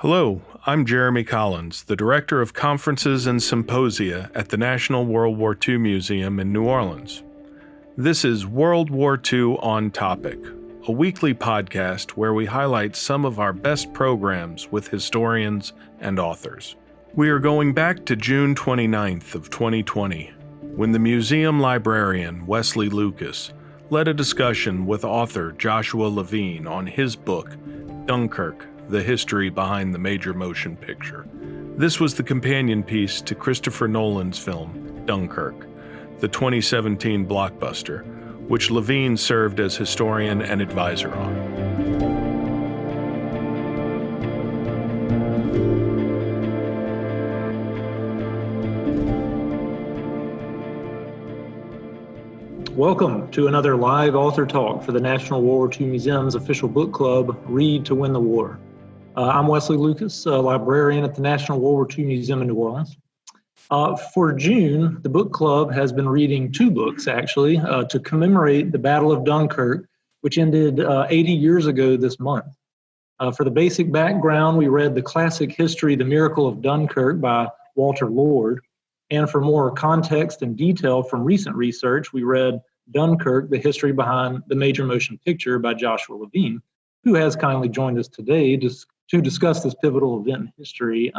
Hello, I'm Jeremy Collins, the Director of Conferences and Symposia at the National World War II Museum in New Orleans. This is World War II On Topic, a weekly podcast where we highlight some of our best programs with historians and authors. We are going back to June 29th of 2020, when the Museum Librarian Wesley Lucas led a discussion with author Joshua Levine on his book, Dunkirk, The History Behind the Major Motion Picture. This was the companion piece to Christopher Nolan's film, Dunkirk, the 2017 blockbuster, which Levine served as historian and advisor on. Welcome to another live author talk for the National World War II Museum's official book club, Read to Win the War. I'm Wesley Lucas, a librarian at the National World War II Museum in New Orleans. For June, the book club has been reading two books, actually, to commemorate the Battle of Dunkirk, which ended 80 years ago this month. For the basic background, we read the classic history, The Miracle of Dunkirk by Walter Lord. And for more context and detail from recent research, we read Dunkirk, The History Behind the Major Motion Picture by Joshua Levine, who has kindly joined us today to discuss this pivotal event in history.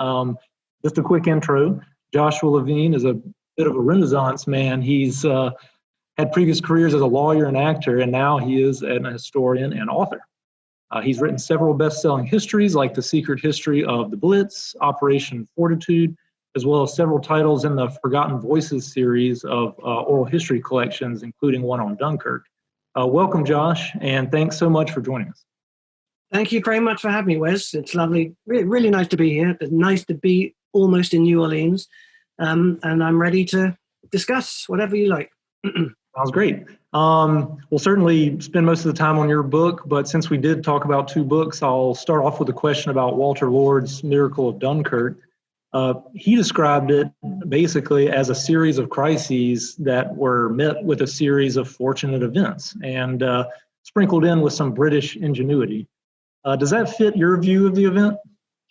Just a quick intro. Joshua Levine is a bit of a Renaissance man. He's had previous careers as a lawyer and actor, and now he is an historian and author. He's written several best-selling histories like The Secret History of the Blitz, Operation Fortitude, as well as several titles in the Forgotten Voices series of oral history collections, including one on Dunkirk. Welcome, Josh, and thanks so much for joining us. Thank you very much for having me, Wes. It's lovely, really nice to be here. It's nice to be almost in New Orleans, and I'm ready to discuss whatever you like. Sounds great. We'll certainly spend most of the time on your book, but since we did talk about two books, I'll start off with a question about Walter Lord's Miracle of Dunkirk. He described it basically as a series of crises that were met with a series of fortunate events and sprinkled in with some British ingenuity. Does that fit your view of the event?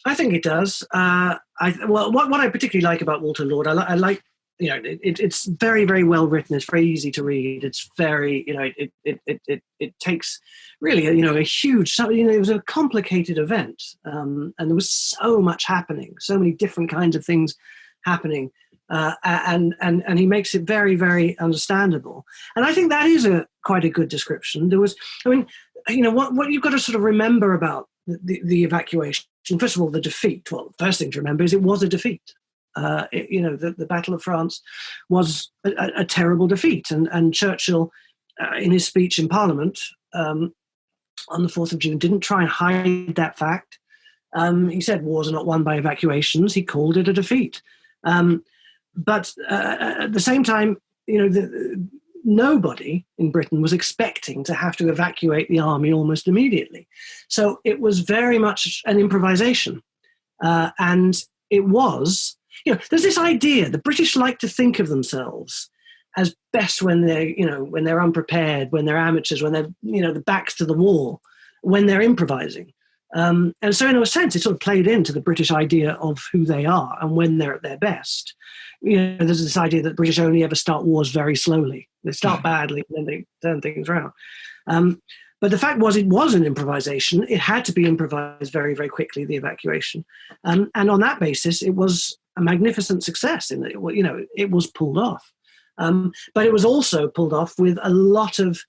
I think it does. What I particularly like about Walter Lord, I like, it's very, very well written. It's very easy to read. It's very, it takes really, a huge, it was a complicated event. And there was so much happening, so many different kinds of things happening. And he makes it very, very understandable. And I think that is quite a good description. There was, what you've got to sort of remember about the evacuation, first of all, the defeat. Well, the first thing to remember is it was a defeat. The Battle of France was a terrible defeat. And Churchill, in his speech in Parliament on the 4th of June, didn't try and hide that fact. He said wars are not won by evacuations. He called it a defeat. But at the same time, nobody in Britain was expecting to have to evacuate the army almost immediately. So it was very much an improvisation. And it was, there's this idea, the British like to think of themselves as best when they're unprepared, when they're amateurs, when they're, the backs to the wall, when they're improvising. And so in a sense, it sort of played into the British idea of who they are and when they're at their best. There's this idea that British only ever start wars very slowly. They start badly and then they turn things around. But the fact was, it was an improvisation. It had to be improvised very, very quickly, the evacuation. And on that basis, it was a magnificent success in that, it was pulled off. But it was also pulled off with a lot of,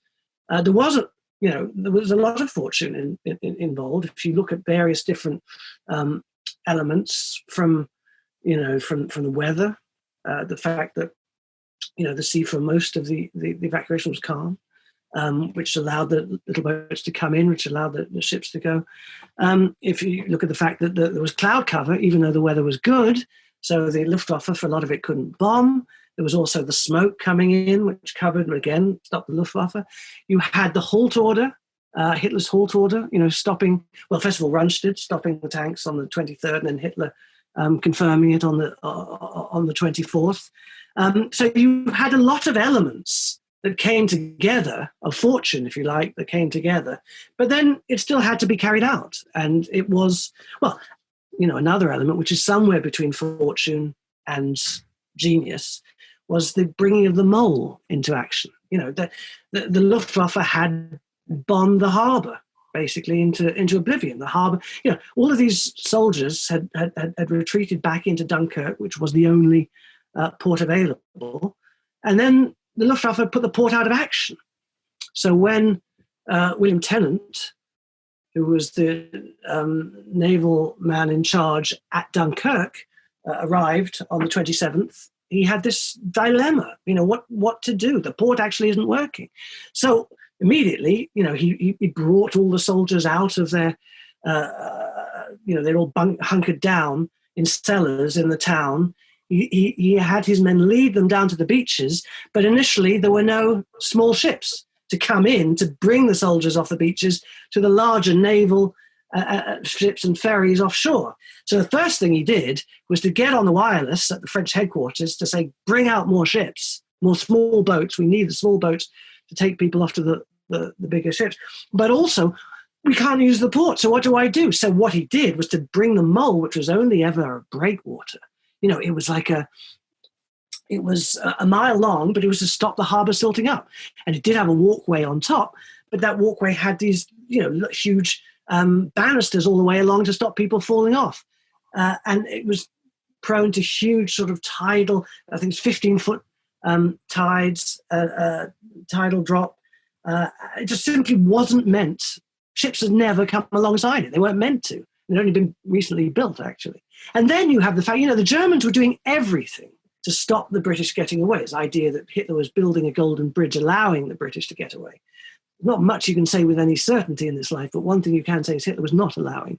there was a lot of fortune involved. If you look at various different elements from the weather, the fact that, the sea for most of the evacuation was calm, which allowed the little boats to come in, which allowed the ships to go. If you look at the fact that there was cloud cover, even though the weather was good, so the Luftwaffe, for a lot of it, couldn't bomb. There was also the smoke coming in, which covered, again, stopped the Luftwaffe. You had the halt order, Hitler's halt order, stopping, well, first of all, Rundstedt stopping the tanks on the 23rd, and then Hitler confirming it on the 24th. So you had a lot of elements that came together, a fortune, if you like, that came together. But then it still had to be carried out. And it was, well, another element, which is somewhere between fortune and genius, was the bringing of the mole into action. The Luftwaffe had bombed the harbour basically into oblivion. The harbour, all of these soldiers had retreated back into Dunkirk, which was the only port available, and then the Luftwaffe put the port out of action. So when William Tennant, who was the naval man in charge at Dunkirk, arrived on the 27th, he had this dilemma, what to do. The port actually isn't working. So immediately, he brought all the soldiers out of their, they're all hunkered down in cellars in the town. He had his men lead them down to the beaches, but initially there were no small ships to come in to bring the soldiers off the beaches to the larger naval ships and ferries offshore. So the first thing he did was to get on the wireless at the French headquarters to say, bring out more ships, more small boats. We need the small boats to take people off to the bigger ships. But also, we can't use the port, so what do I do? So what he did was to bring the mole, which was only ever a breakwater. It was a mile long, but it was to stop the harbour silting up. And it did have a walkway on top, but that walkway had these, huge banisters all the way along to stop people falling off. And it was prone to huge sort of tidal, I think it's 15-foot tides, tidal drop. It just simply wasn't meant. Ships had never come alongside it. They weren't meant to. They'd only been recently built, actually. And then you have the fact, the Germans were doing everything to stop the British getting away. This idea that Hitler was building a golden bridge, allowing the British to get away. Not much you can say with any certainty in this life, but one thing you can say is Hitler was not allowing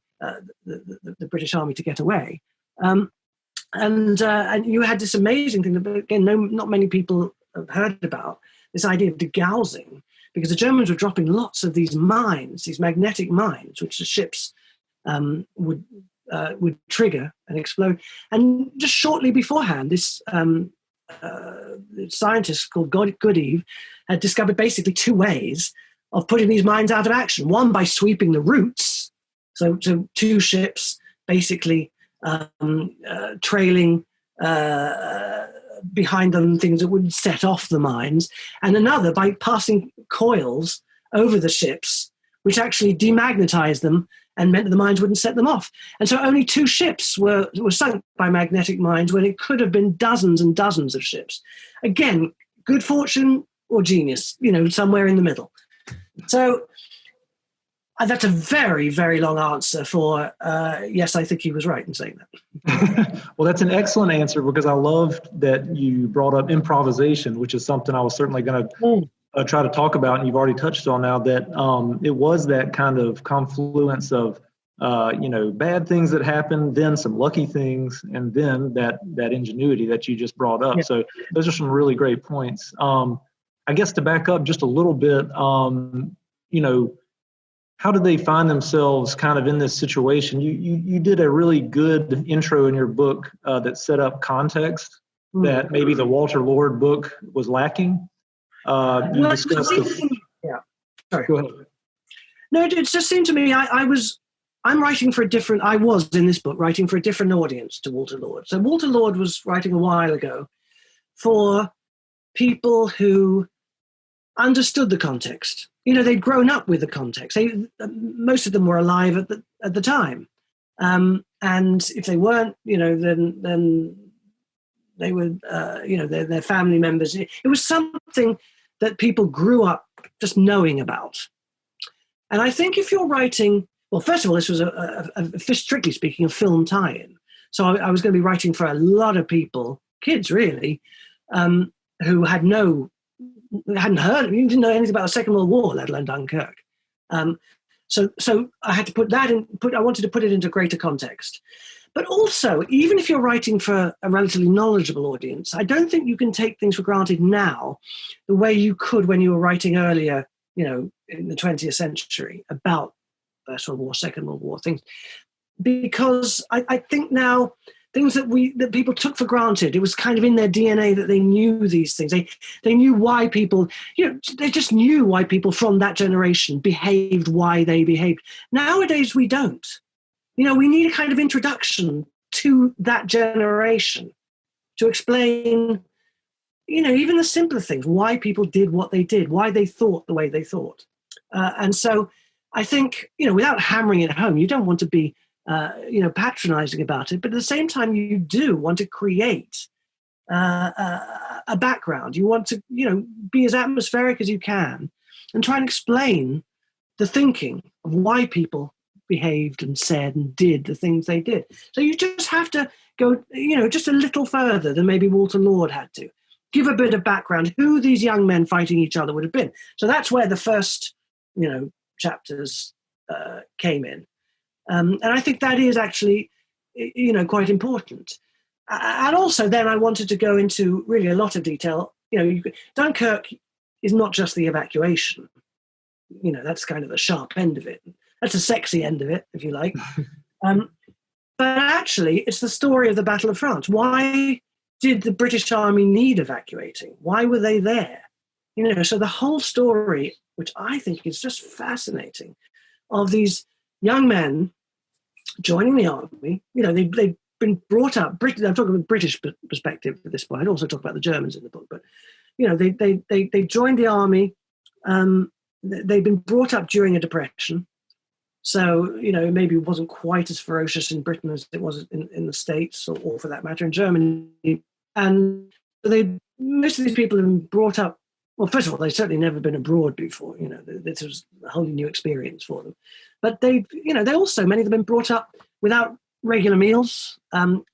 the British army to get away. And you had this amazing thing that, again, not many people have heard about, this idea of degaussing, because the Germans were dropping lots of these mines, these magnetic mines, which the ships would trigger and explode. And just shortly beforehand, this scientist called Goodeve had discovered basically two ways of putting these mines out of action. One, by sweeping the routes, so two ships basically trailing behind them things that would set off the mines, and another by passing coils over the ships, which actually demagnetized them and meant that the mines wouldn't set them off. And so only two ships were sunk by magnetic mines when it could have been dozens and dozens of ships. Again, good fortune or genius, somewhere in the middle. So that's a very, very long answer for, yes, I think he was right in saying that. Well, that's an excellent answer, because I loved that you brought up improvisation, which is something I was certainly going to try to talk about, and you've already touched on now, that it was that kind of confluence of bad things that happened, then some lucky things, and then that ingenuity that you just brought up. Yeah. So those are some really great points. I guess to back up just a little bit, how did they find themselves kind of in this situation? You did a really good intro in your book that set up context that maybe the Walter Lord book was lacking. You discussed yeah. Sorry. Go ahead. No, it just seemed to me I was in this book writing for a different audience to Walter Lord. So Walter Lord was writing a while ago for people who understood the context. They'd grown up with the context. Most of them were alive at the time. And if they weren't, then they were, their family members. It was something that people grew up just knowing about. And I think if you're writing, well, first of all, this was strictly speaking, a film tie-in. So I was going to be writing for a lot of people, kids really, who hadn't heard, didn't know anything about the Second World War, let alone Dunkirk. So I had to put that in. I wanted to put it into greater context. But also, even if you're writing for a relatively knowledgeable audience, I don't think you can take things for granted now the way you could when you were writing earlier, in the 20th century about First World War, Second World War, things. Because I think now things that people took for granted, it was kind of in their DNA that they knew these things. They knew why people, they just knew why people from that generation behaved why they behaved. Nowadays, we don't. we need a kind of introduction to that generation to explain, even the simpler things, why people did what they did, why they thought the way they thought. And so I think, without hammering it home, you don't want to be, patronizing about it, but at the same time, you do want to create a background. You want to, be as atmospheric as you can and try and explain the thinking of why people behaved and said and did the things they did. So you just have to go, just a little further than maybe Walter Lord had to. Give a bit of background, who these young men fighting each other would have been. So that's where the first, chapters came in. And I think that is actually, quite important. And also then I wanted to go into really a lot of detail. Dunkirk is not just the evacuation. That's kind of the sharp end of it. That's the sexy end of it, if you like. But actually, it's the story of the Battle of France. Why did the British Army need evacuating? Why were they there? So the whole story, which I think is just fascinating, of these young men joining the army. They've been brought up. I'm talking from a British perspective at this point. I'd also talk about the Germans in the book, but they joined the army. They've been brought up during a depression. So, maybe it wasn't quite as ferocious in Britain as it was in the States, or for that matter, in Germany. And most of these people have been brought up, well, first of all, they've certainly never been abroad before. This was a wholly new experience for them. But they also, many of them have been brought up without regular meals. And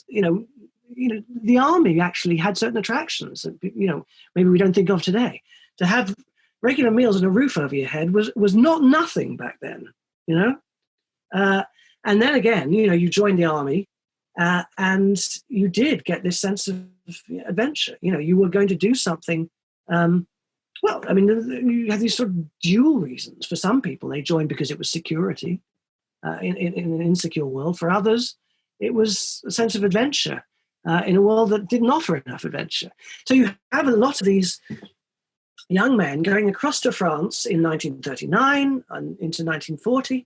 the army actually had certain attractions that, maybe we don't think of today. To have regular meals and a roof over your head was not nothing back then, and then again, you joined the army, and you did get this sense of adventure. You were going to do something. You have these sort of dual reasons. For some people, they joined because it was security in an insecure world. For others, it was a sense of adventure in a world that didn't offer enough adventure. So you have a lot of these young men going across to France in 1939 and into 1940,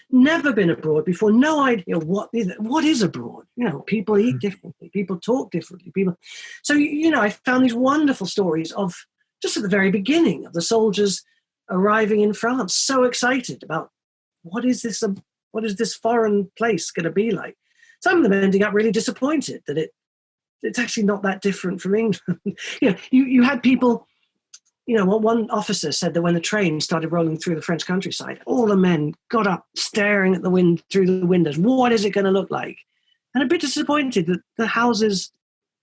never been abroad before, no idea what is abroad. People eat differently, people talk differently, So, I found these wonderful stories of just at the very beginning of the soldiers arriving in France, so excited about what is this foreign place going to be like. Some of them ending up really disappointed that it's actually not that different from England. You had people. One officer said that when the train started rolling through the French countryside, all the men got up staring at the wind through the windows. What is it going to look like? And a bit disappointed that the houses,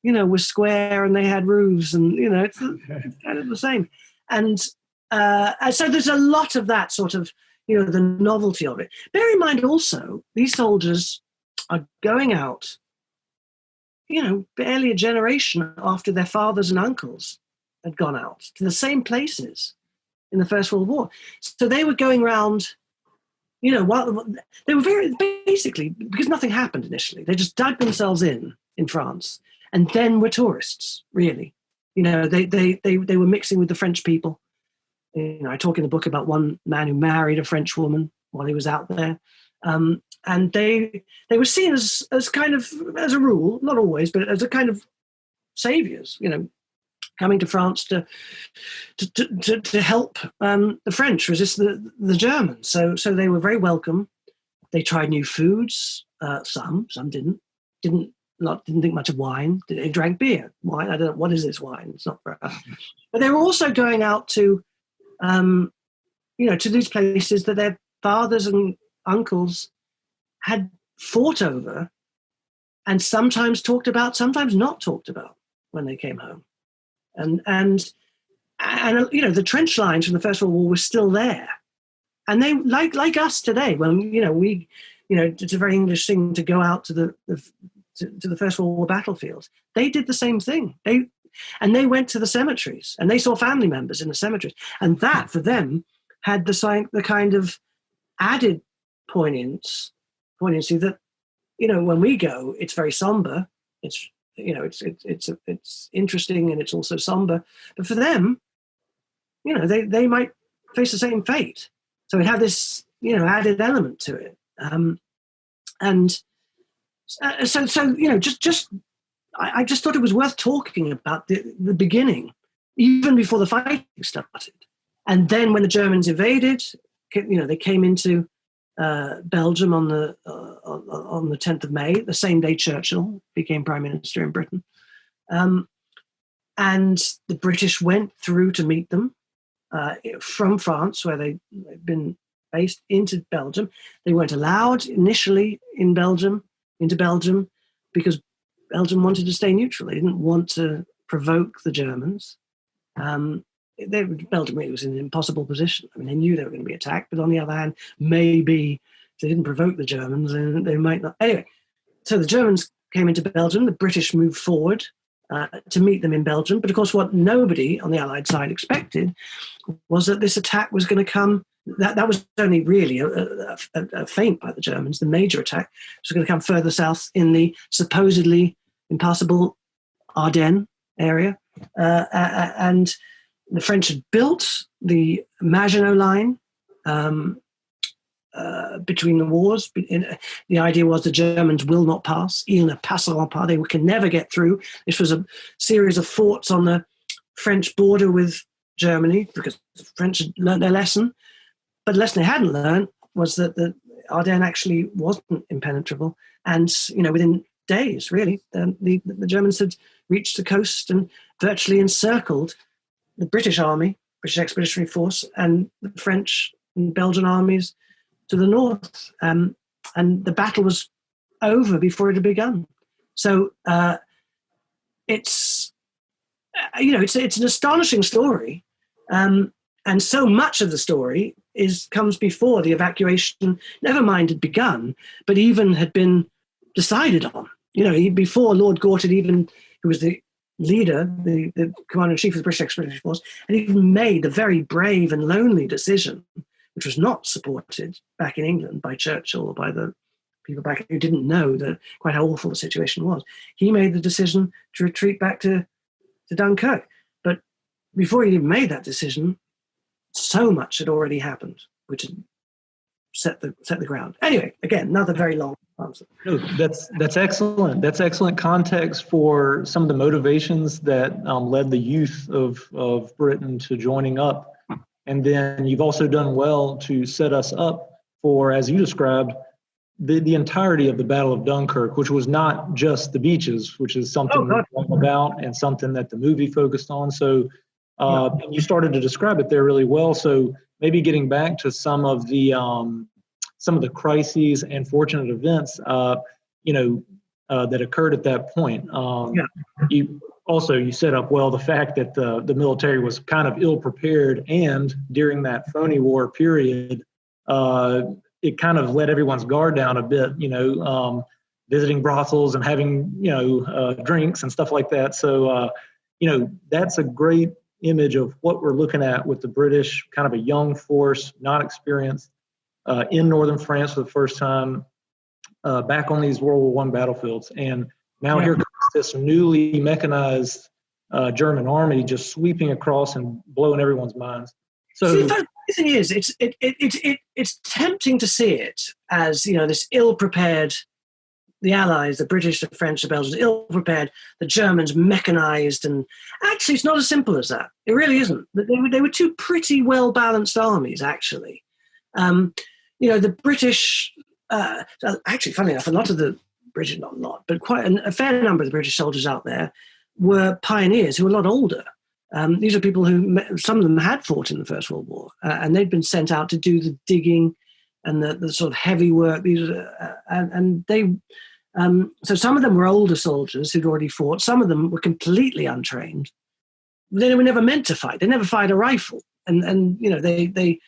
were square and they had roofs, and it's kind of the same. And so there's a lot of that sort of, the novelty of it. Bear in mind also, these soldiers are going out, barely a generation after their fathers and uncles had gone out to the same places in the First World War. So they were going around, while they were basically, because nothing happened initially, they just dug themselves in France and then were tourists, really. They were mixing with the French people. I talk in the book about one man who married a French woman while he was out there. And they were seen as kind of, as a rule, not always, but as a kind of saviors, coming to France to help the French resist the Germans. So they were very welcome. They tried new foods. Some didn't. Didn't think much of wine. They drank beer. Wine, I don't know, what is this wine? It's not for us. But they were also going out to these places that their fathers and uncles had fought over and sometimes talked about, sometimes not talked about when they came home. And the trench lines from the First World War were still there, and they like us today. When it's a very English thing to go out to the First World War battlefields. They did the same thing. They went to the cemeteries and they saw family members in the cemeteries, and that for them had the kind of added poignancy that when we go, it's very somber. It's it's interesting and it's also somber. But for them, they might face the same fate. So it had this added element to it. And I just thought it was worth talking about the beginning, even before the fighting started. And then when the Germans invaded, they came into Belgium on the 10th of May, the same day Churchill became Prime Minister in Britain. And the British went through to meet them from France, where they'd been based, into Belgium. They weren't allowed initially into Belgium, because Belgium wanted to stay neutral. They didn't want to provoke the Germans. Belgium was in an impossible position. I mean, they knew they were going to be attacked, but on the other hand, maybe if they didn't provoke the Germans, then they might not. Anyway, so the Germans came into Belgium. The British moved forward to meet them in Belgium. But of course, what nobody on the Allied side expected was that this attack was going to come. That was only really a feint by the Germans. The major attack was going to come further south in the supposedly impassable Ardennes area. And the French had built the Maginot Line between the wars. The idea was the Germans will not pass. Ils ne passeront pas. They can never get through. This was a series of forts on the French border with Germany, because the French had learned their lesson. But the lesson they hadn't learned was that the Ardennes actually wasn't impenetrable. And, within days, really, the Germans had reached the coast and virtually encircled the British Army, British Expeditionary Force, and the French and Belgian armies to the north. And the battle was over before it had begun. So it's an astonishing story. And so much of the story comes before the evacuation, never mind had begun, but even had been decided on. Before Lord Gorton, who was the leader, the commander-in-chief of the British Expeditionary Force, had even made the very brave and lonely decision, which was not supported back in England by Churchill or by the people back who didn't know quite how awful the situation was. He made the decision to retreat back to Dunkirk. But before he even made that decision, so much had already happened, which had set the ground. Anyway, again, another very long answer. No, that's excellent. That's excellent context for some of the motivations that led the youth of Britain to joining up. And then you've also done well to set us up for, as you described, the entirety of the Battle of Dunkirk, which was not just the beaches, which is something about and something that the movie focused on. So you started to describe it there really well. So maybe getting back to some of the crises and fortunate events, that occurred at that point. You set up well the fact that the military was kind of ill prepared, and during that phony war period, it kind of let everyone's guard down a bit. Visiting brothels and having drinks and stuff like that. So that's a great image of what we're looking at with the British, kind of a young force, not experienced, in northern France for the first time, back on these World War I battlefields. And now here comes this newly mechanized German army just sweeping across and blowing everyone's minds. So the thing is, it's tempting to see it as this ill-prepared. The Allies, the British, the French, the Belgians, ill-prepared, the Germans mechanized, and actually it's not as simple as that. It really isn't. They were two pretty well-balanced armies, actually. The British, actually, funnily enough, a lot of the British, not a lot, but quite a fair number of the British soldiers out there were pioneers who were a lot older. These are people who, some of them had fought in the First World War, and they'd been sent out to do the digging and the sort of heavy work. So some of them were older soldiers who'd already fought. Some of them were completely untrained. They were never meant to fight. They never fired a rifle, and they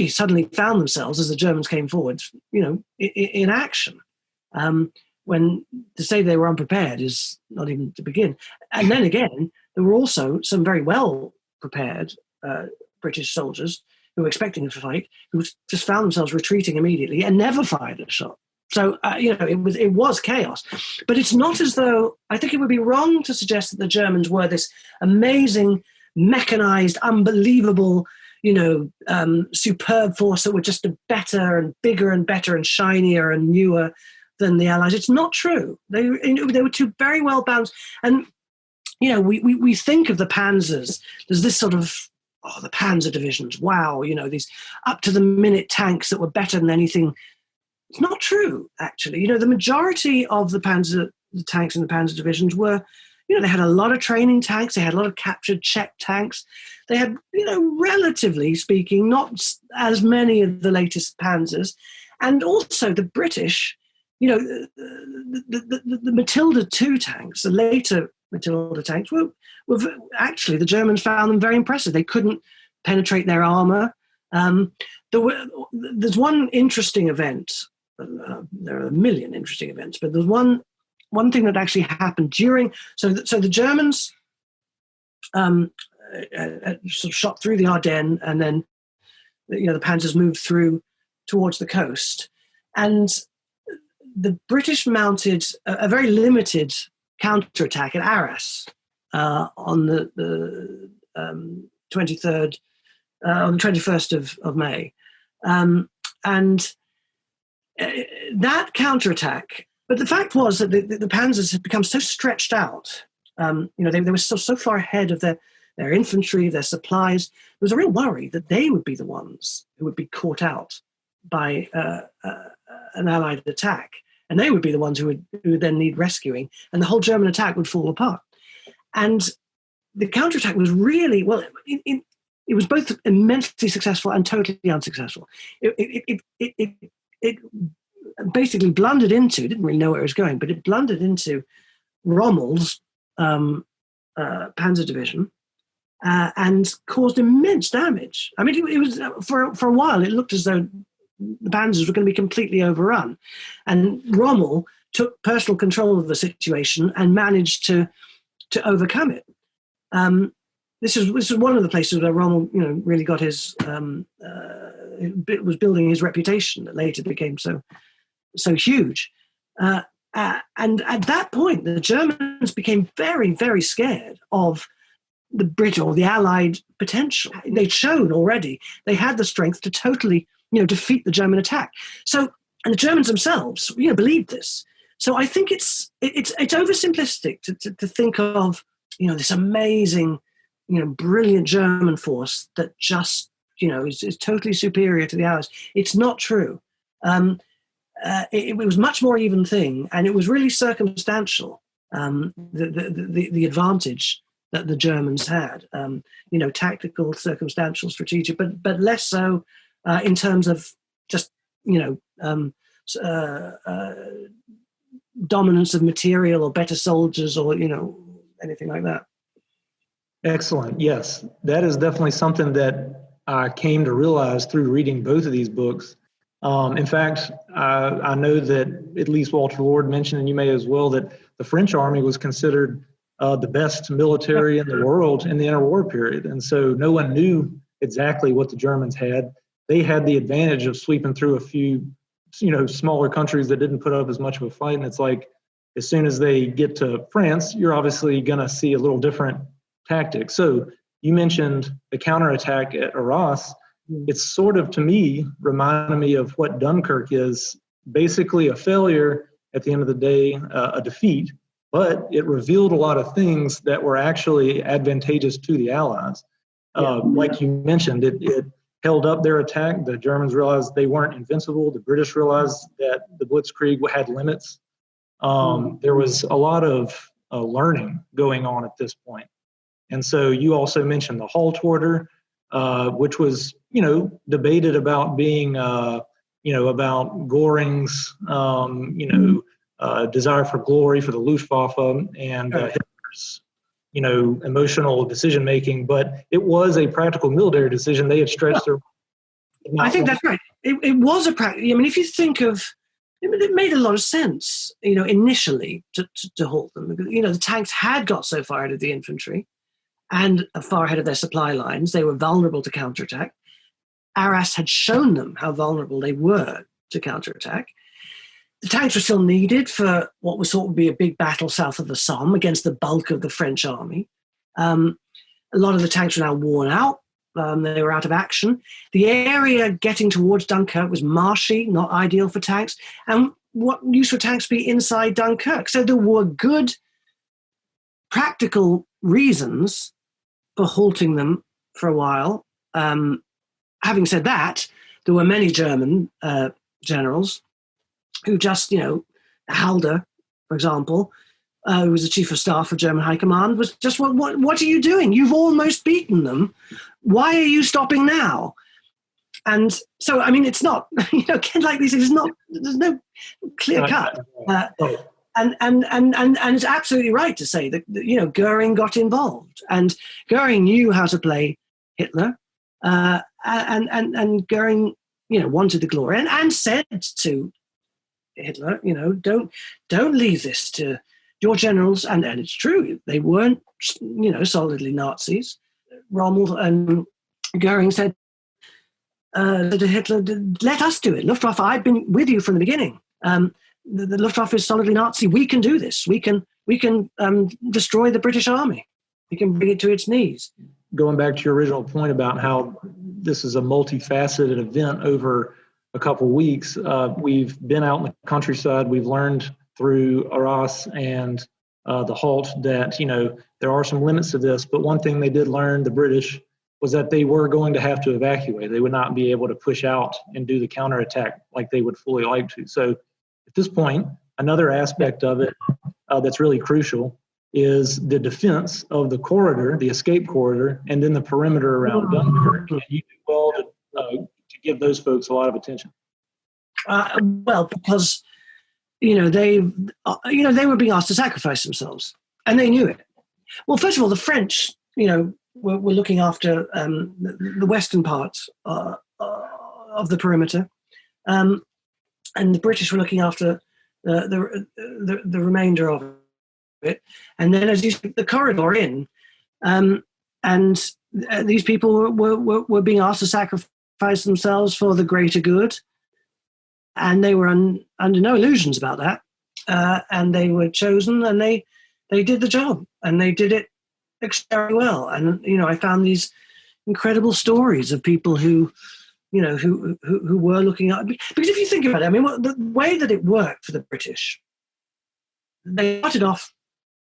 suddenly found themselves, as the Germans came forward, in action. When to say they were unprepared is not even to begin. And then again, there were also some very well prepared British soldiers who were expecting to fight, who just found themselves retreating immediately and never fired a shot. So, it was chaos. But it's not as though, I think it would be wrong to suggest that the Germans were this amazing, mechanized, unbelievable, superb force that were just better and bigger and better and shinier and newer than the Allies. It's not true. They were two very well balanced. And, we think of the panzers. There's this sort of, the panzer divisions. Wow, these up-to-the-minute tanks that were better than anything. It's not true, actually. The majority of the tanks in the panzer divisions were, they had a lot of training tanks. They had a lot of captured Czech tanks. They had, relatively speaking, not as many of the latest panzers. And also the British, the Matilda II tanks, the later Matilda tanks, were actually, the Germans found them very impressive. They couldn't penetrate their armor. There's one interesting event. There are a million interesting events, but there's one thing that actually happened during. So the Germans sort of shot through the Ardennes, and then the panzers moved through towards the coast, and the British mounted a very limited counterattack at Arras on the 23rd, on the 21st of May, and that counterattack. But the fact was that the panzers had become so stretched out. They were so far ahead of their infantry, their supplies. There was a real worry that they would be the ones who would be caught out by an Allied attack, and they would be the ones who would then need rescuing, and the whole German attack would fall apart. And the counterattack was really, well, it was both immensely successful and totally unsuccessful. It basically blundered into, didn't really know where it was going, but it blundered into Rommel's panzer division and caused immense damage. I mean, it was for a while, it looked as though the panzers were going to be completely overrun. And Rommel took personal control of the situation and managed to overcome it. This is one of the places where Rommel, really got his, was building his reputation that later became so huge. And at that point, the Germans became very, very scared of the British or the Allied potential. They'd shown already they had the strength to totally, defeat the German attack. So, and the Germans themselves, believed this. So I think it's oversimplistic to think of, this amazing, brilliant German force that just, is totally superior to the Allies. It's not true. It was much more even thing, and it was really circumstantial. The advantage that the Germans had, tactical, circumstantial, strategic, but less so in terms of just dominance of material or better soldiers or anything like that. Excellent. Yes, that is definitely something that I came to realize through reading both of these books. In fact, I know that at least Walter Lord mentioned, and you may as well, that the French army was considered the best military in the world in the interwar period. And so no one knew exactly what the Germans had. They had the advantage of sweeping through a few, smaller countries that didn't put up as much of a fight. And it's like, as soon as they get to France, you're obviously going to see a little different tactics. So you mentioned the counterattack at Arras. It's sort of, to me, reminded me of what Dunkirk is, basically a failure at the end of the day, a defeat, but it revealed a lot of things that were actually advantageous to the Allies. Like you mentioned, it held up their attack. The Germans realized they weren't invincible. The British realized that the Blitzkrieg had limits. There was a lot of learning going on at this point. And so you also mentioned the halt order, which was, debated about being, about Göring's, desire for glory for the Luftwaffe and Hitler's, emotional decision-making. But it was a practical military decision. They had stretched their... I think that's right. It was a practical... I mean, if you think of... It made a lot of sense, initially to halt them. The tanks had got so far ahead of the infantry and far ahead of their supply lines. They were vulnerable to counterattack. Arras had shown them how vulnerable they were to counterattack. The tanks were still needed for what was thought would be a big battle south of the Somme against the bulk of the French army. A lot of the tanks were now worn out. They were out of action. The area getting towards Dunkirk was marshy, not ideal for tanks. And what use would tanks be inside Dunkirk? So there were good practical reasons for halting them for a while. Having said that, there were many German generals who just, Halder, for example, who was the chief of staff of German High Command, was just, what are you doing? You've almost beaten them. Why are you stopping now? And so, I mean, it's not, like these things, there's no clear cut. And it's absolutely right to say that, Goering got involved, and Goering knew how to play Hitler, and Goering, wanted the glory and said to Hitler, don't leave this to your generals. And it's true, they weren't, solidly Nazis. Rommel and Goering said to Hitler, let us do it. Luftwaffe, I've been with you from the beginning. The Luftwaffe is solidly Nazi. We can do this. We can destroy the British Army. We can bring it to its knees. Going back to your original point about how this is a multifaceted event over a couple of weeks, we've been out in the countryside. We've learned through Arras and the halt that, there are some limits to this. But one thing they did learn, the British, was that they were going to have to evacuate. They would not be able to push out and do the counterattack like they would fully like to. So at this point, another aspect of it that's really crucial is the defense of the corridor, the escape corridor, and then the perimeter around Dunkirk. And you do well to give those folks a lot of attention. Well, because they were being asked to sacrifice themselves, and they knew it. Well, first of all, the French, were looking after the western part of the perimeter, and the British were looking after the remainder of it. And then, as you see, the corridor in, and these people were being asked to sacrifice themselves for the greater good, and they were under no illusions about that. And they were chosen, and they did the job, and they did it very well. And I found these incredible stories of people who were looking at, because if you think about it, I mean, the way that it worked for the British, they started off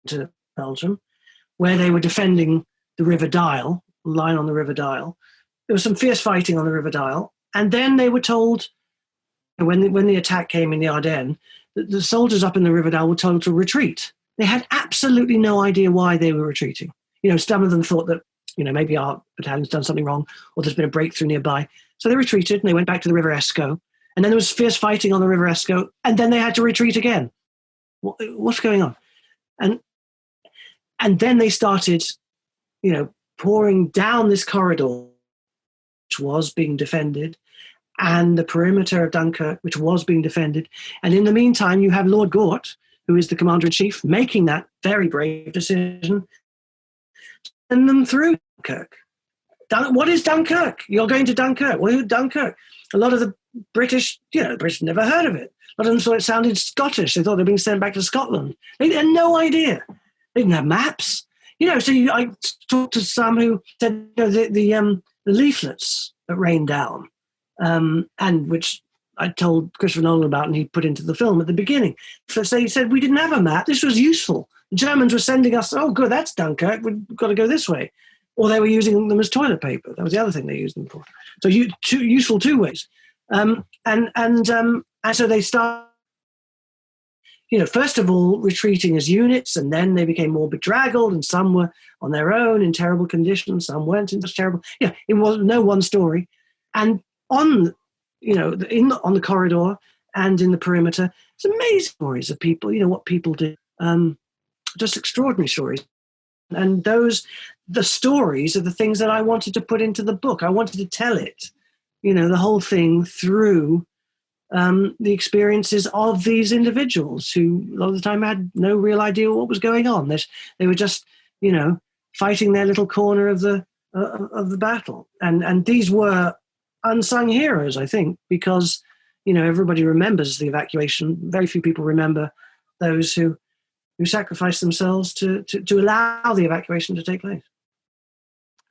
to Belgium, where they were defending the River Dyle, line on the River Dyle. There was some fierce fighting on the River Dyle, and then they were told, when the attack came in the Ardennes, the soldiers up in the River Dyle were told to retreat. They had absolutely no idea why they were retreating. Some of them thought that, maybe our battalion's done something wrong, or there's been a breakthrough nearby. So they retreated, and they went back to the River Escaut. And then there was fierce fighting on the River Escaut, and then they had to retreat again. What's going on? And then they started, pouring down this corridor, which was being defended, and the perimeter of Dunkirk, which was being defended. And in the meantime, you have Lord Gort, who is the commander-in-chief, making that very brave decision, send them through Dunkirk. What is Dunkirk? You're going to Dunkirk. Well, Dunkirk? A lot of the British, the British never heard of it. A lot of them thought it sounded Scottish. They thought they were being sent back to Scotland. They had no idea. They didn't have maps. I talked to some who said the leaflets that rained down, and which I told Christopher Nolan about, and he put into the film at the beginning. So he said, we didn't have a map. This was useful. The Germans were sending us, oh, good, that's Dunkirk. We've got to go this way. Or they were using them as toilet paper. That was the other thing they used them for. So useful two ways. And so they start, first of all, retreating as units, and then they became more bedraggled, and some were on their own in terrible conditions, some weren't in such terrible. It was no one story. And on the corridor and in the perimeter, it's amazing stories of people, what people did. Just extraordinary stories. And the stories are the things that I wanted to put into the book. I wanted to tell it, the whole thing through the experiences of these individuals who a lot of the time had no real idea what was going on. They were just, fighting their little corner of the battle. And these were unsung heroes, I think, because, everybody remembers the evacuation. Very few people remember those who sacrificed themselves to allow the evacuation to take place.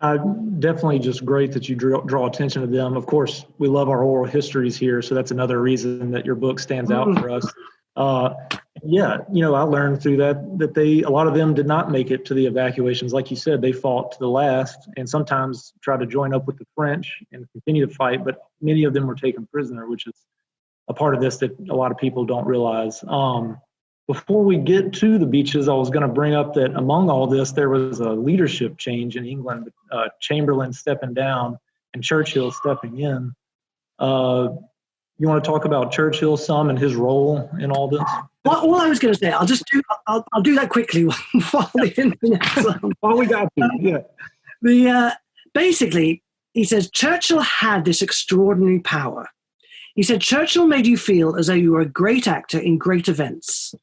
Definitely just great that you draw attention to them. Of course, we love our oral histories here, so that's another reason that your book stands out for us. Yeah, I learned through that a lot of them did not make it to the evacuations. Like you said, they fought to the last and sometimes tried to join up with the French and continue to fight, but many of them were taken prisoner, which is a part of this that a lot of people don't realize. Before we get to the beaches, I was going to bring up that among all this, there was a leadership change in England, Chamberlain stepping down and Churchill stepping in. You want to talk about Churchill some and his role in all this? Well, all I was going to say, I'll do that quickly while the internet's on. While we got you, yeah. Basically, he says Churchill had this extraordinary power. He said, Churchill made you feel as though you were a great actor in great events.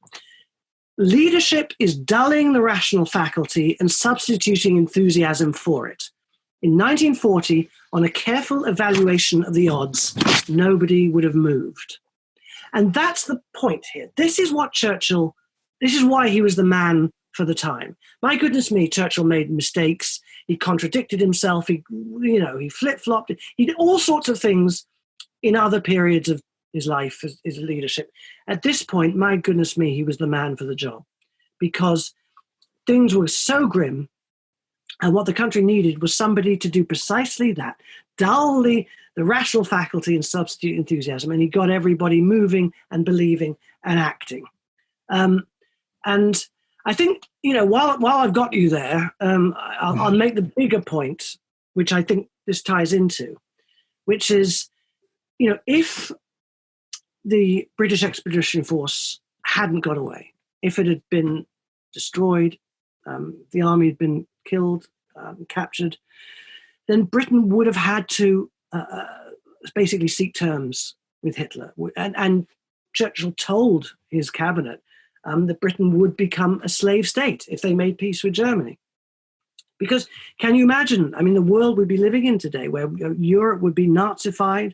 Leadership is dulling the rational faculty and substituting enthusiasm for it. In 1940, on a careful evaluation of the odds, nobody would have moved. And that's the point here. This is why he was the man for the time. My goodness me, Churchill made mistakes. He contradicted himself. He flip-flopped. He did all sorts of things in other periods of his life, his leadership. At this point, my goodness me, he was the man for the job because things were so grim, and what the country needed was somebody to do precisely that, dull the rational faculty and substitute enthusiasm, and he got everybody moving and believing and acting. And I think, while I've got you there, I'll make the bigger point, which I think this ties into, which is, if the British Expeditionary Force hadn't got away, if it had been destroyed, the army had been killed, captured, then Britain would have had to basically seek terms with Hitler. And Churchill told his cabinet that Britain would become a slave state if they made peace with Germany. Because can you imagine, the world we'd be living in today where Europe would be Nazified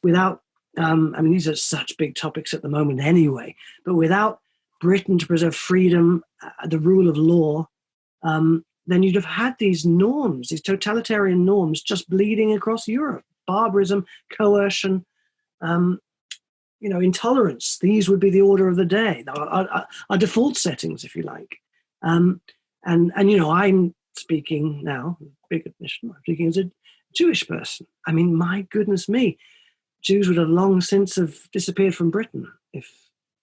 without, these are such big topics at the moment anyway, but without Britain to preserve freedom, the rule of law, then you'd have had these norms, these totalitarian norms just bleeding across Europe. Barbarism, coercion, intolerance. These would be the order of the day, our default settings, if you like. I'm speaking now, big admission, I'm speaking as a Jewish person. My goodness me, Jews would have long since have disappeared from Britain if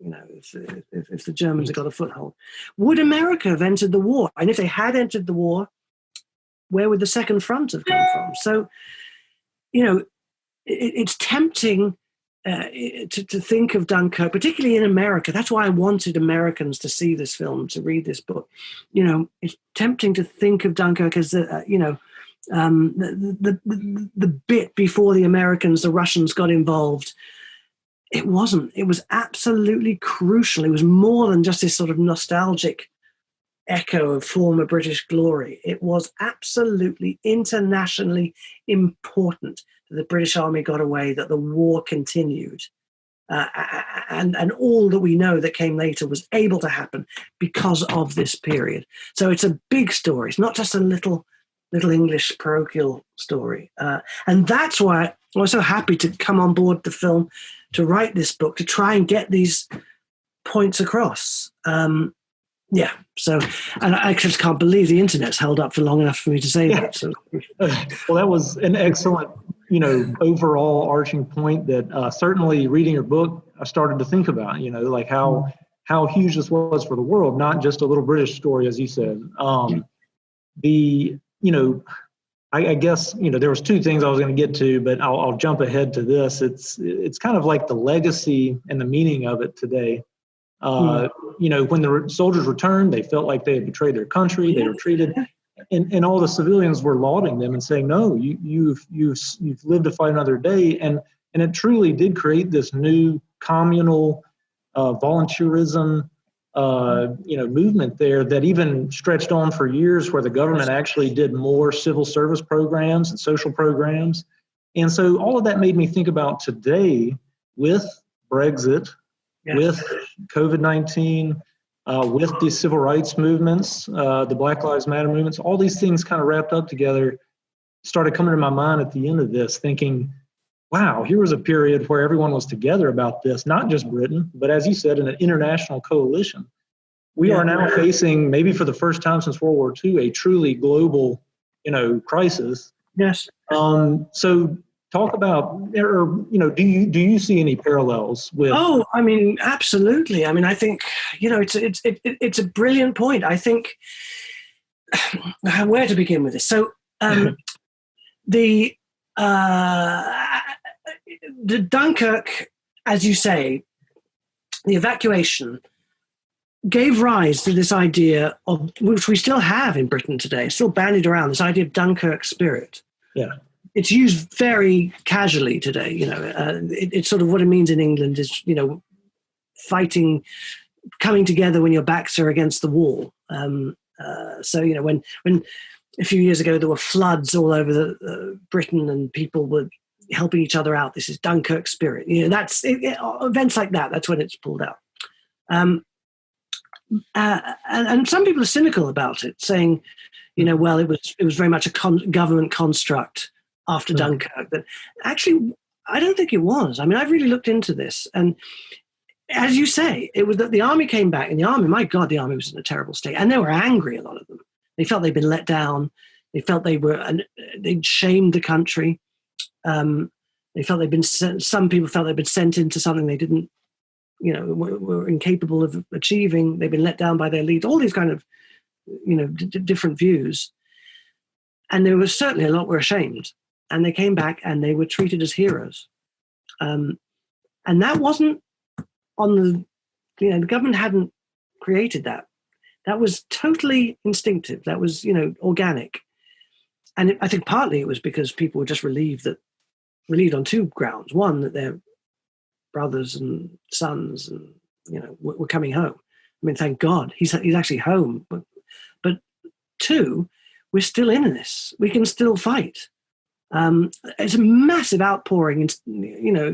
the Germans had got a foothold. Would America have entered the war? And if they had entered the war, where would the Second Front have come from? So, it's tempting to think of Dunkirk, particularly in America. That's why I wanted Americans to see this film, to read this book. It's tempting to think of Dunkirk as the bit before the Americans, the Russians got involved. It wasn't. It was absolutely crucial. It was more than just this sort of nostalgic echo of former British glory. It was absolutely internationally important that the British Army got away, that the war continued. And all that we know that came later was able to happen because of this period. So it's a big story. It's not just a little English parochial story. And that's why I was so happy to come on board the film, to write this book, to try and get these points across. And I just can't believe the internet's held up for long enough for me to say that. So. Well, that was an excellent, overall arching point that certainly reading your book, I started to think about, like how huge this was for the world, not just a little British story, as you said. I guess, there was two things I was going to get to, but I'll jump ahead to this. It's kind of like the legacy and the meaning of it today. When the soldiers returned, they felt like they had betrayed their country. They were treated, and all the civilians were lauding them and saying, "No, you've lived to fight another day." And it truly did create this new communal volunteerism, movement there that even stretched on for years, where the government actually did more civil service programs and social programs. And so all of that made me think about today with Brexit, with COVID-19, with the civil rights movements, the Black Lives Matter movements, all these things kind of wrapped up together, started coming to my mind at the end of this, thinking, wow, here was a period where everyone was together about this, not just Britain, but as you said, in an international coalition. We are now facing, maybe for the first time since World War II, a truly global, crisis. Yes. So talk about, or do you see any parallels with? Oh, I mean, absolutely. I mean, I think it's a brilliant point. I think where to begin with this. So the Dunkirk, as you say, the evacuation gave rise to this idea of, which we still have in Britain today, still bandied around, this idea of Dunkirk spirit. Yeah. It's used very casually today. It's sort of what it means in England is, fighting, coming together when your backs are against the wall. So, when a few years ago there were floods all over Britain and people were helping each other out, this is Dunkirk spirit. That's events like that. That's when it's pulled out. And some people are cynical about it, saying, well, it was very much a government construct after Dunkirk. But actually, I don't think it was. I mean, I've really looked into this, and as you say, it was that the army came back, and the army, my God, the army was in a terrible state, and they were angry. A lot of them, they felt they'd been let down. They felt they'd shamed the country. They felt they'd been some people felt they'd been sent into something they didn't. Were incapable of achieving. They've been let down by their leaders. All these kind of, different views. And there was certainly a lot were ashamed. And they came back and they were treated as heroes. And that wasn't on the government hadn't created that. That was totally instinctive. That was, organic. And I think partly it was because people were just relieved on two grounds. One, that they're brothers and sons, and we're coming home. I mean, thank God he's actually home. But two, we're still in this. We can still fight. It's a massive outpouring,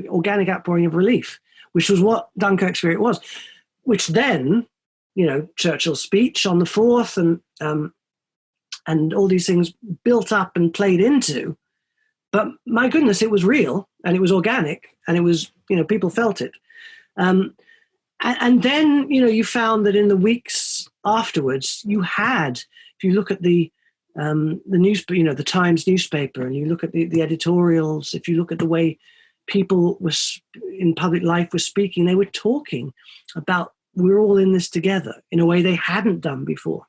organic outpouring of relief, which was what Dunkirk spirit was. Which then, Churchill's speech on the 4th and all these things built up and played into. But my goodness, it was real and it was organic and it was, people felt it. And then, you found that in the weeks afterwards, you had, if you look at the newspaper, the Times newspaper, and you look at the editorials, if you look at the way people in public life were speaking, they were talking about we're all in this together in a way they hadn't done before.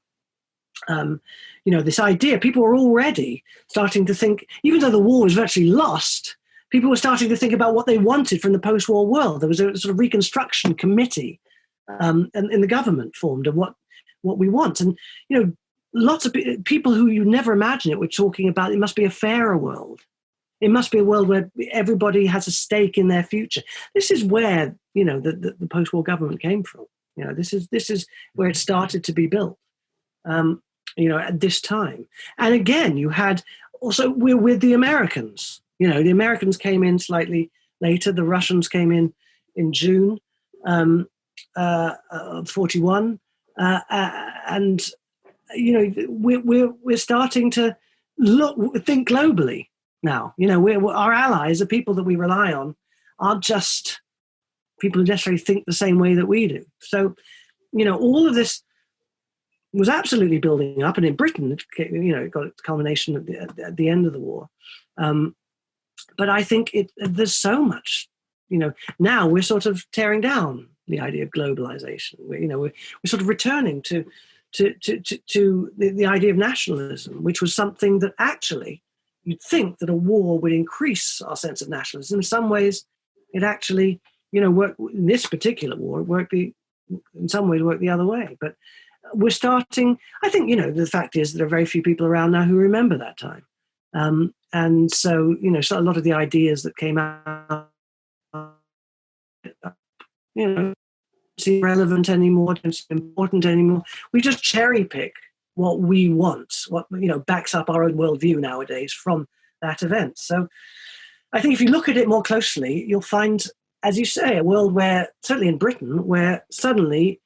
This idea, people were already starting to think, even though the war was virtually lost, people were starting to think about what they wanted from the post-war world. There was a sort of reconstruction committee and the government formed of what we want. And, lots of people who you never imagine it were talking about it must be a fairer world. It must be a world where everybody has a stake in their future. This is where, the post-war government came from. This is where it started to be built. At this time. And again, you had also, we're with the Americans. The Americans came in slightly later. The Russians came in June of 41. And, we're starting to think globally now. Our allies, the people that we rely on, aren't just people who necessarily think the same way that we do. So, all of this was absolutely building up, and in Britain, it got its culmination at the end of the war. But I think there's so much, now we're sort of tearing down the idea of globalization. We're sort of returning to the idea of nationalism, which was something that actually you'd think that a war would increase our sense of nationalism. In some ways, it actually, worked in this particular war. In some ways, worked the other way, but. We're starting, I think, the fact is there are very few people around now who remember that time. And so, so a lot of the ideas that came out, seem relevant anymore, don't seem important anymore. We just cherry pick what we want, what, backs up our own worldview nowadays from that event. So I think if you look at it more closely, you'll find, as you say, a world where, certainly in Britain, where suddenly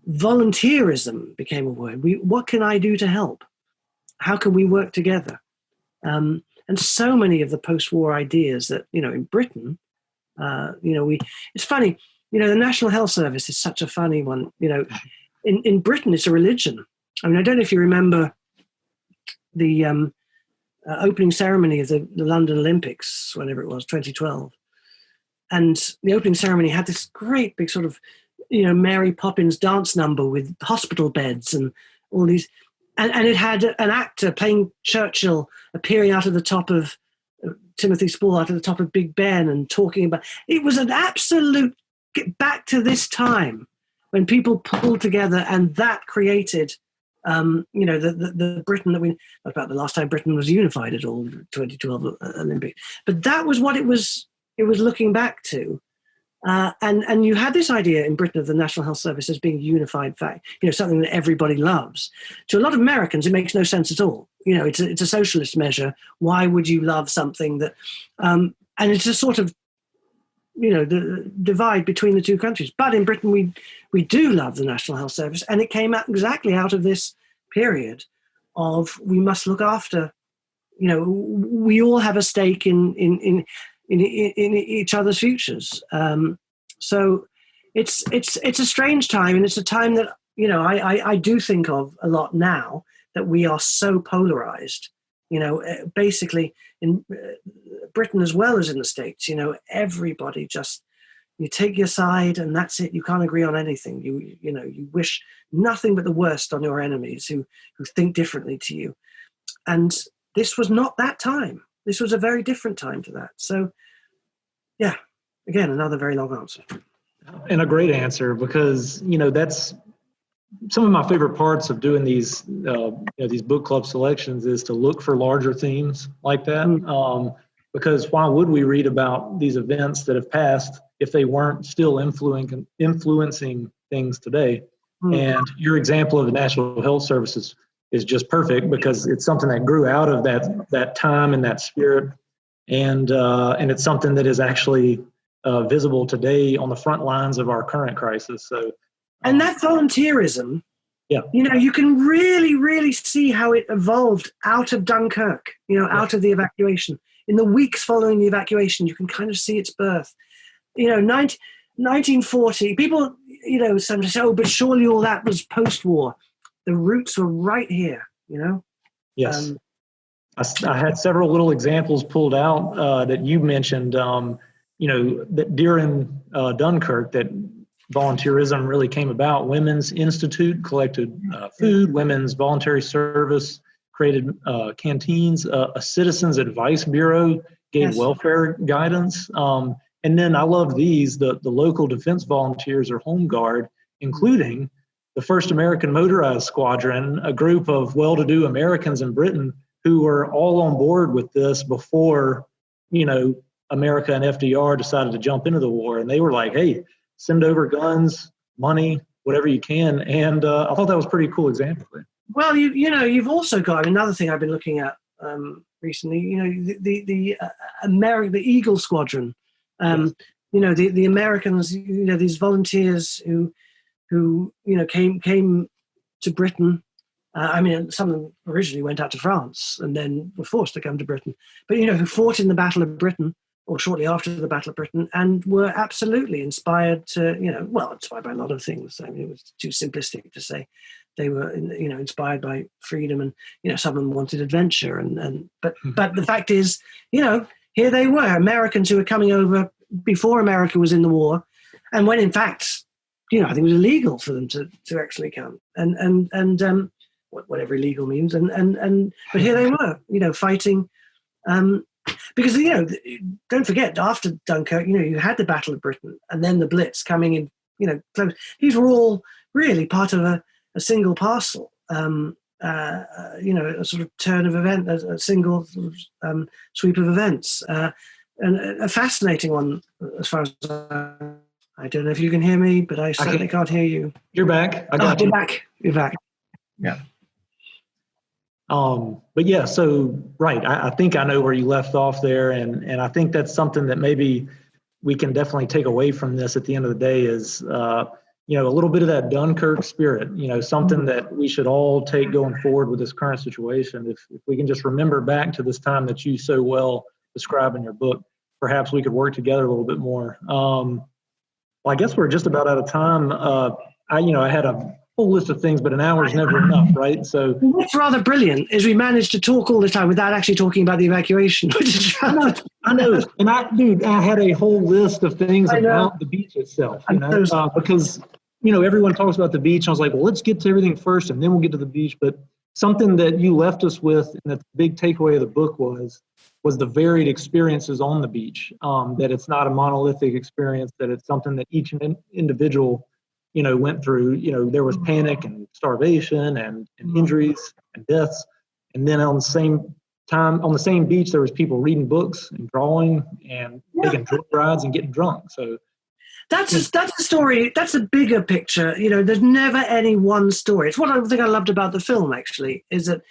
volunteerism became a word. What can I do to help? How can we work together? And so many of the post-war ideas that, in Britain, it's funny, the National Health Service is such a funny one. In Britain, it's a religion. I mean, I don't know if you remember the opening ceremony of the London Olympics, whenever it was, 2012. And the opening ceremony had this great big sort of, Mary Poppins dance number with hospital beds and all these. And it had an actor playing Churchill appearing out of the top of Timothy Spall, out of the top of Big Ben, and talking about it. Was an absolute get back to this time when people pulled together, and that created, the Britain that about the last time Britain was unified at all, 2012 Olympics. But that was what it was looking back to. And you had this idea in Britain of the National Health Service as being a unified fact, something that everybody loves. To a lot of Americans, it makes no sense at all. It's a socialist measure. Why would you love something that, and it's a sort of, the divide between the two countries. But in Britain, we do love the National Health Service, and it came out exactly out of this period of we must look after, we all have a stake in each other's futures. So it's a strange time, and it's a time that, I do think of a lot now, that we are so polarized, basically in Britain as well as in the States, everybody just, you take your side and that's it. You can't agree on anything. You wish nothing but the worst on your enemies who think differently to you. And this was not that time. This was a very different time to that. So, yeah, again, another very long answer. And a great answer, because, that's some of my favorite parts of doing these book club selections is to look for larger themes like that. Because why would we read about these events that have passed if they weren't still influencing things today? And your example of the National Health Service is just perfect, because it's something that grew out of that time and that spirit, and it's something that is actually visible today on the front lines of our current crisis. So, and that volunteerism, yeah, you can really, really see how it evolved out of Dunkirk, out of the evacuation. In the weeks following the evacuation, you can kind of see its birth. 1940, people, sometimes say, oh, but surely all that was post-war. The roots were right here, Yes. I had several little examples pulled out that you mentioned, that during Dunkirk, that volunteerism really came about. Women's Institute collected food, Women's Voluntary Service created canteens, a Citizens Advice Bureau gave welfare guidance. And then I love these, the local defense volunteers or Home Guard, including the 1st American Motorized Squadron, a group of well-to-do Americans in Britain who were all on board with this before, America and FDR decided to jump into the war. And they were like, hey, send over guns, money, whatever you can. And I thought that was a pretty cool example. Well, you've also got another thing I've been looking at recently, the Eagle Squadron, the Americans, these volunteers who came to Britain. Some of them originally went out to France and then were forced to come to Britain, but, who fought in the Battle of Britain or shortly after the Battle of Britain, and were absolutely inspired to, inspired by a lot of things. I mean, it was too simplistic to say they were, inspired by freedom, and, some of them wanted adventure. But the fact is, here they were, Americans who were coming over before America was in the war, and when in fact, I think it was illegal for them to actually come, and whatever illegal means, but here they were, fighting, because don't forget, after Dunkirk, you had the Battle of Britain, and then the Blitz coming in, close. These were all really part of a single parcel, a sort of turn of event, a single sweep of events, and a fascinating one as far as I don't know if you can hear me, but I certainly can't hear you. You're back. I got you. You're back. Yeah. But yeah, so right. I think I know where you left off there, and I think that's something that maybe we can definitely take away from this at the end of the day is, a little bit of that Dunkirk spirit, something that we should all take going forward with this current situation. If we can just remember back to this time that you so well describe in your book, perhaps we could work together a little bit more. Well, I guess we're just about out of time. I had a whole list of things, but an hour is never enough, right? So what's rather brilliant is we managed to talk all the time without actually talking about the evacuation. I know. And I had a whole list of things about the beach itself, because, everyone talks about the beach. I was like, well, let's get to everything first and then we'll get to the beach. But something that you left us with, and that the big takeaway of the book was the varied experiences on the beach, that it's not a monolithic experience, that it's something that each individual went through. There was panic and starvation and injuries and deaths. And then on the same beach, there was people reading books and drawing and taking drunk rides and getting drunk. So that's a story. That's a bigger picture. There's never any one story. It's what I think I loved about the film, actually, is that,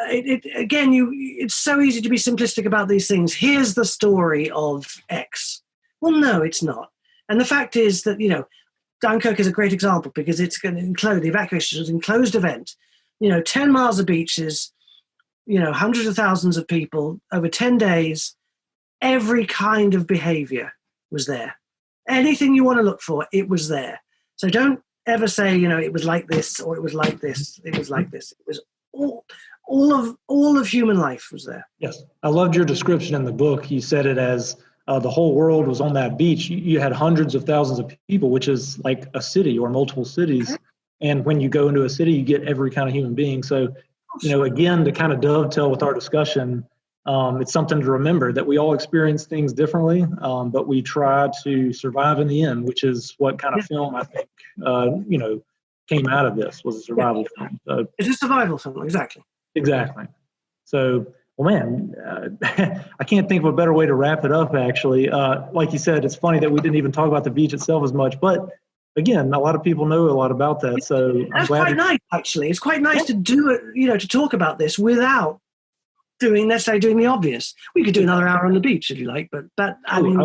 it's so easy to be simplistic about these things. Here's the story of X. Well, no, it's not. And the fact is that, Dunkirk is a great example because it's going to include the evacuation is an enclosed event. 10 miles of beaches, hundreds of thousands of people over 10 days. Every kind of behavior was there. Anything you want to look for, it was there. So don't ever say, it was like this or it was like this. It was like this. It was all of human life was there. Yes. I loved your description in the book. You said it as the whole world was on that beach. You had hundreds of thousands of people, which is like a city or multiple cities. Okay. And when you go into a city, you get every kind of human being. So, again, to kind of dovetail with our discussion, it's something to remember that we all experience things differently, but we try to survive in the end, which is what kind of film I think, came out of this, was a survival film. So, it's a survival film, exactly. Exactly. So, well, man, I can't think of a better way to wrap it up, actually. Like you said, it's funny that we didn't even talk about the beach itself as much, but again, a lot of people know a lot about that. So that's quite nice, actually. It's quite nice to do it, to talk about this without necessarily doing the obvious. We could do another hour on the beach if you like, but I would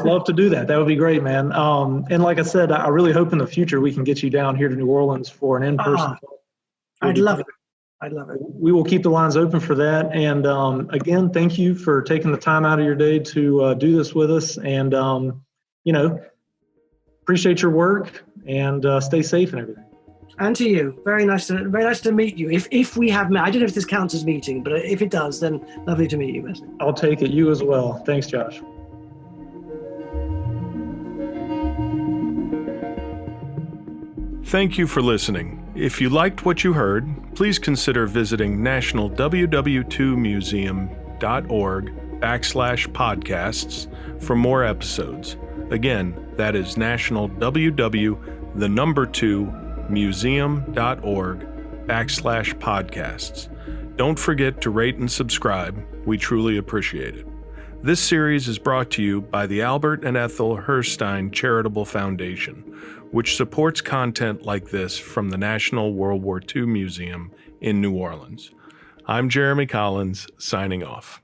love to do that. That would be great, man. And like I said, I really hope in the future we can get you down here to New Orleans for an in-person talk. I'd love it. I'd love it. We will keep the lines open for that. And again, thank you for taking the time out of your day to do this with us. And, appreciate your work and stay safe and everything. And to you. Very nice to meet you. If we have met, I don't know if this counts as meeting, but if it does, then lovely to meet you, Wesley. I'll take it. You as well. Thanks, Josh. Thank you for listening. If you liked what you heard, please consider visiting nationalwww.museum.org/podcasts for more episodes. Again, that is nationalwww.museum.org/podcasts. Don't forget to rate and subscribe. We truly appreciate it. This series is brought to you by the Albert and Ethel Herstein Charitable Foundation, which supports content like this from the National World War II Museum in New Orleans. I'm Jeremy Collins, signing off.